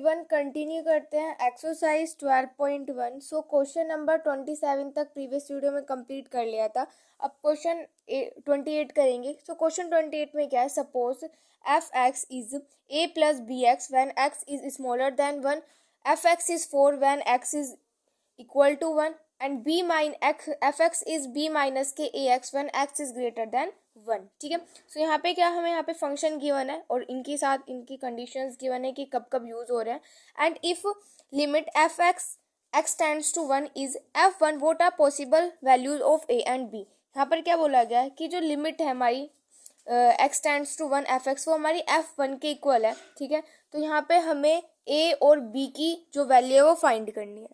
One continue करते हैं exercise 12.1। So question number 27 तक प्रीवियस वीडियो में कंप्लीट कर लिया था। अब क्वेश्चन 28 करेंगे। सो क्वेश्चन 28 में क्या है, suppose f x is a plus b x when x is smaller than 1, f x is 4 when x is equal to 1 and b minus x f x is b minus के a x when x is greater than 1। ठीक है। सो यहाँ पे क्या, हमें यहाँ पे function given है और इनके साथ इनकी कंडीशंस गिवन है कि कब कब यूज हो रहे हैं। And if limit f x tends to 1 is f1 what are possible values of a and b। यहाँ पर क्या बोला गया है कि जो लिमिट है हमारी x tends to 1 f x, वो हमारी f1 के इक्वल है। ठीक है। तो यहाँ पे हमें a और b की जो वैल्यू है वो फाइंड करनी है।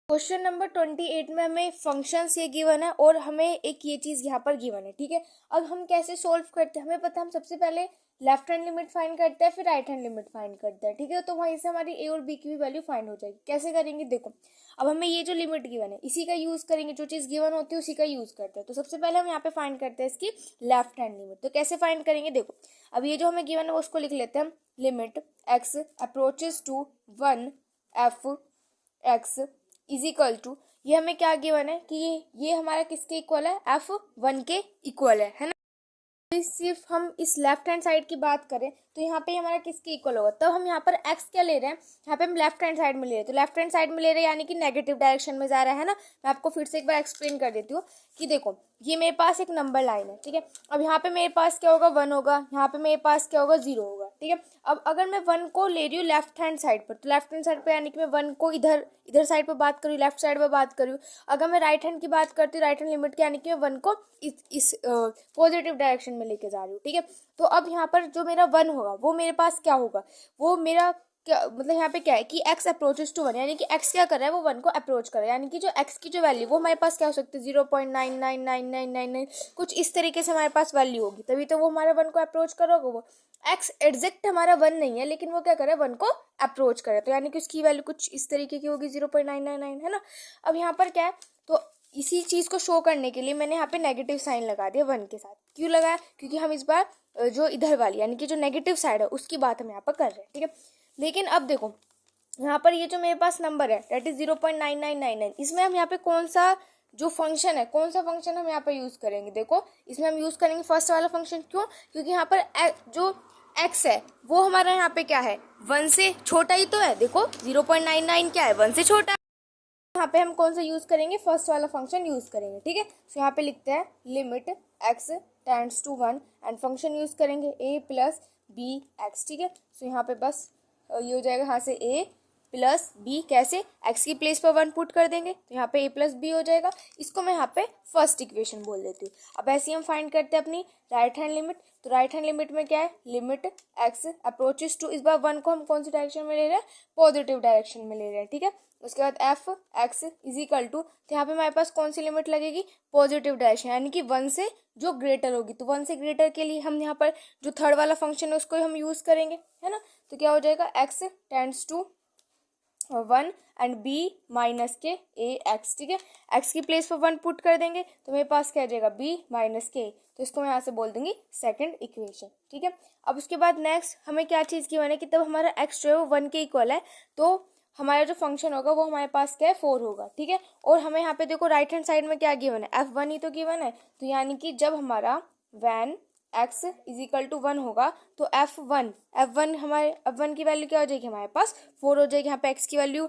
क्वेश्चन नंबर 28 में हमें फंक्शंस ये गिवन है और हमें एक ये चीज यहाँ पर गिवन है। ठीक है। अब हम कैसे सोल्व करते हैं, हमें पता है हम सबसे पहले लेफ्ट हैंड लिमिट फाइंड करते हैं, फिर राइट हैंड लिमिट फाइंड करते हैं। ठीक है। तो वहीं से हमारी ए और बी की भी वैल्यू फाइंड हो जाएगी। कैसे करेंगे, देखो अब हमें ये जो लिमिट गिवन है इसी का यूज करेंगे, जो चीज गिवन होती है उसी का यूज करते हैं। तो सबसे पहले हम यहाँ पे फाइंड करते हैं इसकी लेफ्ट हैंड लिमिट। तो कैसे फाइंड करेंगे, देखो अब ये जो हमें गिवन है उसको लिख लेते हैं, limit x approaches to 1 f x is equal to, ये हमें क्या गिवन है कि ये हमारा किसके इक्वल है, f1 के इक्वल है ना। सिर्फ हम इस लेफ्ट हैंड साइड की बात करें तो यहाँ पे हमारा किसके इक्वल होगा, तब हम यहाँ पर x क्या ले रहे हैं, यहाँ पे हम लेफ्ट हैंड साइड में ले रहे हैं। तो लेफ्ट हैंड साइड में ले रहे हैं यानी कि नेगेटिव डायरेक्शन में जा रहा है ना। मैं आपको फिर से एक बार एक्सप्लेन कर देती हूँ कि देखो ये मेरे पास एक नंबर लाइन है। ठीक है। अब यहाँ पे मेरे पास क्या होगा, 1 होगा, यहाँ पे मेरे पास क्या होगा, 0 होगा। ठीक है। अब अगर मैं 1 को ले रही हूँ लेफ्ट हैंड साइड पर, तो लेफ्ट हैंड साइड पर यानी कि मैं 1 को इधर साइड पर बात करूँ, लेफ्ट साइड पर बात करूँ। अगर मैं राइट हैंड की बात करती हूँ, राइट हैंड लिमिट की, यानी कि मैं 1 को इस पॉजिटिव डायरेक्शन में लेके जा रही हूँ। ठीक है। तो अब यहाँ पर जो मेरा 1 होगा वो मेरे पास क्या होगा, वो मेरा क्या मतलब यहाँ पे क्या है कि x अप्रोचेस टू 1, यानी कि x क्या कर रहा है, वो 1 को अप्रोच कर रहा है। यानी कि जो x की जो वैल्यू वो हमारे पास क्या हो सकती है, 0.99999, कुछ इस तरीके से हमारे पास वैल्यू होगी, तभी तो वो हमारा 1 को अप्रोच करोगे। वो x एग्जैक्ट हमारा 1 नहीं है, लेकिन वो क्या कर रहा है, 1 को अप्रोच कर रहा है। तो यानी कि उसकी वैल्यू कुछ इस तरीके की होगी, 0.999 है ना। अब यहाँ पर क्या है, तो इसी चीज को शो करने के लिए मैंने यहाँ पे नेगेटिव साइन लगा दिया 1 के साथ। क्यों लगाया, क्योंकि हम इस बार जो इधर वाली यानी कि जो नेगेटिव साइड है उसकी बात हम यहाँ पर कर रहे हैं। ठीक है। लेकिन अब देखो यहाँ पर ये जो मेरे पास नंबर है दैट इज 0.9999, इसमें हम यहाँ पे कौन सा जो फंक्शन है, कौन सा फंक्शन हम यहाँ पर यूज करेंगे, देखो इसमें हम यूज करेंगे फर्स्ट वाला फंक्शन। क्यों, क्योंकि यहाँ पर जो x है वो हमारा यहाँ पे क्या है, 1 से छोटा ही तो है। देखो 0.99 क्या है, 1 से छोटा। यहाँ पे हम कौन सा यूज करेंगे, फर्स्ट वाला फंक्शन यूज करेंगे। ठीक है। सो यहाँ पे लिखते हैं limit x tends to 1 and function use करेंगे a प्लस बी एक्स। ठीक है। सो यहाँ पे बस ये हो जाएगा, यहाँ से a प्लस बी, कैसे, x की प्लेस पर 1 पुट कर देंगे तो यहाँ पे a प्लस बी हो जाएगा। इसको मैं यहाँ पे फर्स्ट इक्वेशन बोल देती हूँ। अब ऐसे ही हम फाइंड करते हैं अपनी राइट हैंड लिमिट। तो राइट हैंड लिमिट में क्या है, लिमिट x अप्रोचेस टू, इस बार 1 को हम कौन सी डायरेक्शन में ले रहे हैं, पॉजिटिव डायरेक्शन में ले रहे हैं। ठीक है। उसके बाद f x is equal to, तो यहाँ पे हमारे पास कौन सी लिमिट लगेगी, पॉजिटिव डायरेक्शन, यानी कि 1 से जो ग्रेटर होगी। तो 1 से ग्रेटर के लिए हम यहाँ पर जो थर्ड वाला फंक्शन है उसको हम यूज करेंगे, है ना। तो क्या हो जाएगा, x tends to 1 and b minus के ए एक्स। ठीक है। x की प्लेस पर 1 पुट कर देंगे तो मेरे पास क्या आ जाएगा, b माइनस के, तो इसको मैं यहाँ से बोल दूंगी सेकंड इक्वेशन। ठीक है। अब उसके बाद नेक्स्ट हमें क्या चीज़ की मैंने कि तब हमारा x जो है वो 1 के इक्वल है, तो हमारा जो फंक्शन होगा वो हमारे पास क्या है, 4 होगा। ठीक है। और हमें यहाँ पे देखो राइट हैंड साइड में क्या गिवन है, f1 ही तो गिवन है। तो यानी कि जब हमारा when x is equal to 1 होगा तो f1 हमारे f1 की वैल्यू क्या हो जाएगी, हमारे पास 4 हो जाएगी। यहाँ पे x की वैल्यू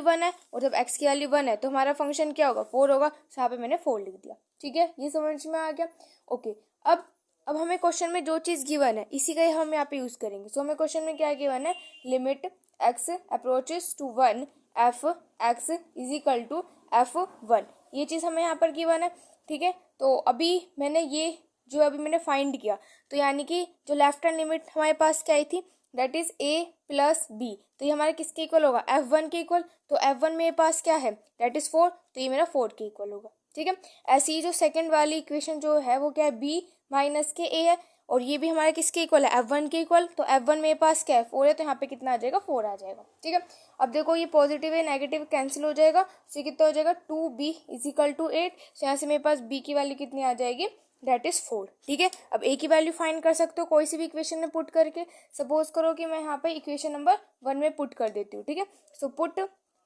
1 है, और जब x की वैल्यू 1 है तो हमारा फंक्शन क्या होगा, 4 होगा। तो यहाँ पे मैंने 4 लिख दिया। ठीक है, ये समझ में आ गया। ओके। अब हमें क्वेश्चन में जो चीज गिवन है इसी का ही हम यहाँ पे यूज करेंगे। सो हमें क्वेश्चन में क्या गिवन है, limit x approaches to 1 f x is equal to f1, ये चीज हमें यहाँ पर गिवन है। ठीक है। तो अभी मैंने फाइंड किया, तो यानी कि जो लेफ्ट हैंड लिमिट हमारे पास क्या आई थी, that is a plus b, तो ये हमारे किसके इक्वल होगा, f1 के इक्वल। तो f1 मेरे पास क्या है, दैट इज 4, तो ये मेरा 4 के इक्वल होगा। ठीक है। ऐसी ही जो सेकंड वाली इक्वेशन जो है वो क्या है, b माइनस के a है, और ये भी हमारे किसके इक्वल है, f1 के इक्वल। तो f1 मेरे पास क्या है, 4 है, तो यहाँ पे कितना आ जाएगा, 4 आ जाएगा। ठीक है। अब देखो ये पॉजिटिव है, नेगेटिव कैंसिल हो जाएगा, तो कितना हो जाएगा, 2b इज इक्वल टू 8। तो यहाँ से मेरे पास b की वैल्यू कितनी आ जाएगी, दैट इज 4। ठीक है, अब ए की वैल्यू फाइंड कर सकते हो कोई सी भी इक्वेशन में पुट करके। सपोज करो कि मैं यहाँ पे इक्वेशन नंबर 1 में पुट कर देती हूँ। ठीक है, so put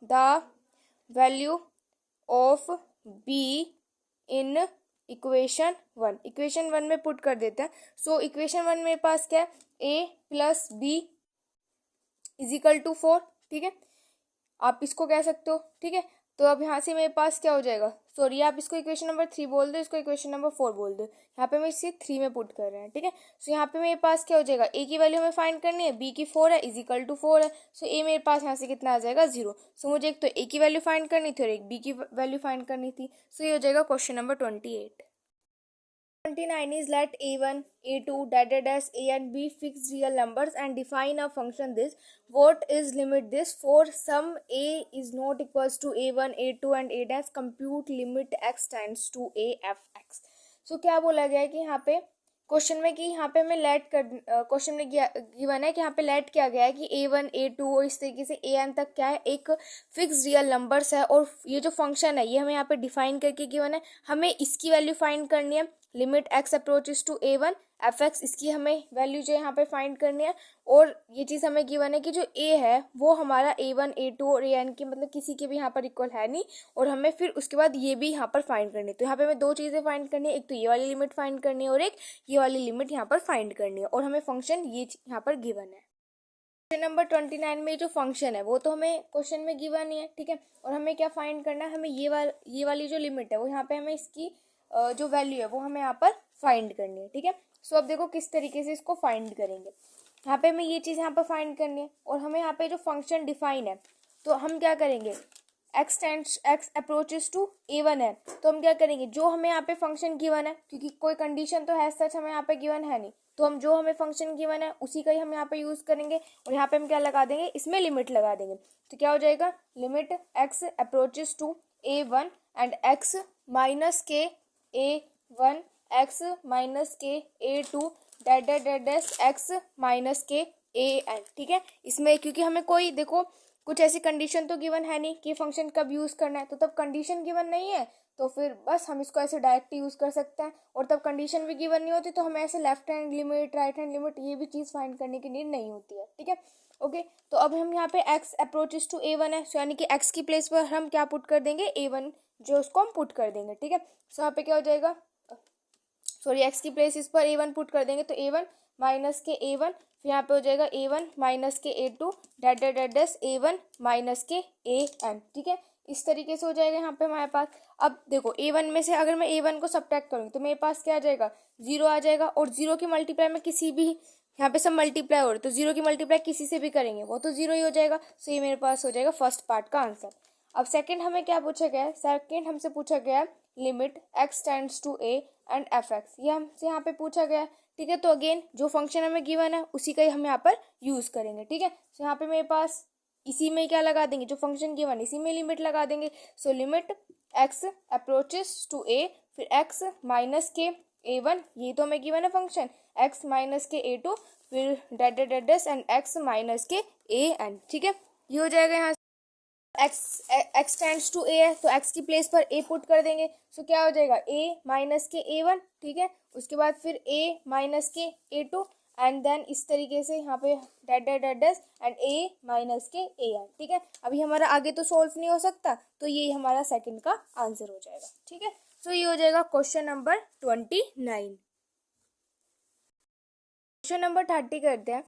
the value of be in equation 1। Equation 1 में पुट कर देते हैं। सो इक्वेशन 1 मेरे पास क्या है, a plus b is equal to 4। ठीक है, आप इसको कह सकते हो। ठीक है, तो अब यहाँ से मेरे पास क्या हो जाएगा, सॉरी आप इसको इक्वेशन नंबर 3 बोल दो, इसको इक्वेशन नंबर 4 बोल दो। यहाँ पे मैं इसे 3 में पुट कर रहे हैं। ठीक है, सो यहाँ पे मेरे पास क्या हो जाएगा, ए की वैल्यू हमें फाइंड करनी है, बी की 4 है, इज इक्वल टू 4 है। सो ए मेरे पास यहाँ से कितना आ जाएगा, 0। सो मुझे एक तो ए की वैल्यू फाइंड करनी थी और एक बी की वैल्यू फाइंड करनी थी। सो ये हो जाएगा question number 28। 29 is let a1, a2, dated as a and b fixed real numbers and define a function this. What is limit this? For some a is not equals to a1, a2 and a dash, compute limit x tends to a f x. So क्या बोला गया है कि यहाँ पे question में कि यहाँ पे हमें लेट कर क्वेश्चन में गिवन है कि यहाँ पे लेट किया गया है कि a1, a2 और इस तरीके से an तक क्या है, एक फिक्स रियल नंबर्स है और ये जो फंक्शन है ये हमें यहाँ पे डिफाइन करके गिवन है। हमें इसकी वैल्यू फाइंड करनी है, limit x approaches to a1 fx, इसकी हमें वैल्यू जो यहाँ पे फाइंड करनी है। और ये चीज़ हमें गिवन है कि जो a है वो हमारा a1, a2 और an की मतलब किसी के भी यहाँ पर इक्वल है नहीं, और हमें फिर उसके बाद ये भी यहाँ पर फाइंड करनी है। तो यहाँ पे हमें दो चीज़ें फाइंड करनी है, एक तो ये वाली लिमिट फाइंड करनी है और एक ये वाली लिमिट यहाँ पर फाइंड करनी है, और हमें फंक्शन ये यहाँ पर गिवन है। क्वेश्चन नंबर 29 में जो फंक्शन है वो तो हमें क्वेश्चन में गिवन ही है। ठीक है, और हमें क्या फाइंड करना है, हमें ये वाली जो लिमिट है वो यहाँ पे हमें इसकी जो वैल्यू है वो हमें यहाँ पर फाइंड करनी है। ठीक है, सो अब देखो किस तरीके से इसको फाइंड करेंगे। यहाँ पे हमें ये चीज़ यहाँ पर फाइंड करनी है और हमें यहाँ पे जो फंक्शन डिफाइन है तो हम क्या करेंगे, x अप्रोचेस टू a1 है, तो हम क्या करेंगे, जो हमें यहाँ पे फंक्शन गिवन है, क्योंकि कोई कंडीशन तो है सच हमें यहाँ पे गिवन है नहीं, तो हम जो हमें फंक्शन गिवन है उसी का ही हम यहाँ पे यूज़ करेंगे और यहाँ पे हम क्या लगा देंगे, इसमें लिमिट लगा देंगे। तो क्या हो जाएगा, limit x approaches to a1 and x minus के a1 x माइनस के a2 डैश x माइनस के an। ठीक है, इसमें क्योंकि हमें कोई देखो कुछ ऐसी कंडीशन तो गिवन है नहीं कि फंक्शन कब यूज़ करना है, तो तब कंडीशन गिवन नहीं है तो फिर बस हम इसको ऐसे डायरेक्ट यूज़ कर सकते हैं, और तब कंडीशन भी गिवन नहीं होती तो हमें ऐसे left hand limit, right hand limit ये भी चीज़ फाइंड करने की नीड नहीं होती है। ठीक है, ओके, तो अब हम यहाँ पे x अप्रोचेस टू a1 है, सो यानी कि x की प्लेस पर हम क्या पुट कर देंगे, a1 जो उसको हम पुट कर देंगे। ठीक है, सो यहाँ पे क्या हो जाएगा, सॉरी x की प्लेस इस पर a1 पुट कर देंगे, तो a1 माइनस के a1, फिर यहाँ पे हो जाएगा a1 माइनस के a2 डैश a1 माइनस के an। ठीक है, इस तरीके से हो जाएगा यहाँ पे हमारे पास। अब देखो a1 में से अगर मैं a1 को सब्ट्रैक्ट करूँगी तो मेरे पास क्या आ जाएगा, 0 आ जाएगा, और 0 की मल्टीप्लाई में किसी भी यहाँ पे सब मल्टीप्लाई हो रहा है तो 0 की मल्टीप्लाई किसी से भी करेंगे वो तो 0 ही हो जाएगा। सो ये मेरे पास हो जाएगा फर्स्ट पार्ट का आंसर। अब सेकंड हमें क्या पूछा गया है, सेकंड हमसे पूछा गया है limit x tends to a and fx, ये हमसे यहाँ पे पूछा गया है। ठीक है, तो अगेन जो फंक्शन हमें गिवन है उसी का ही हम यहाँ पर यूज़ करेंगे। ठीक है, सो यहाँ पे मेरे पास इसी में क्या लगा देंगे, जो फंक्शन गिवन इसी में लिमिट लगा देंगे। So limit x approaches to a, फिर x माइनस के a1, ये तो हमें गिवन है फंक्शन, x माइनस के a2, फिर डैश एंड x माइनस के an। ठीक है, ये हो जाएगा यहाँ x टेंड्स टू a है तो x की प्लेस पर a पुट कर देंगे। सो क्या हो जाएगा, a माइनस के a1। ठीक है, उसके बाद फिर a माइनस के a2 एंड देन इस तरीके से यहाँ पे डैश एंड a माइनस के an। ठीक है, अभी हमारा आगे तो सोल्व नहीं हो सकता तो ये हमारा सेकंड का आंसर हो जाएगा। ठीक है, सो ये हो जाएगा क्वेश्चन नंबर 29। क्वेश्चन नंबर 30 करते हैं।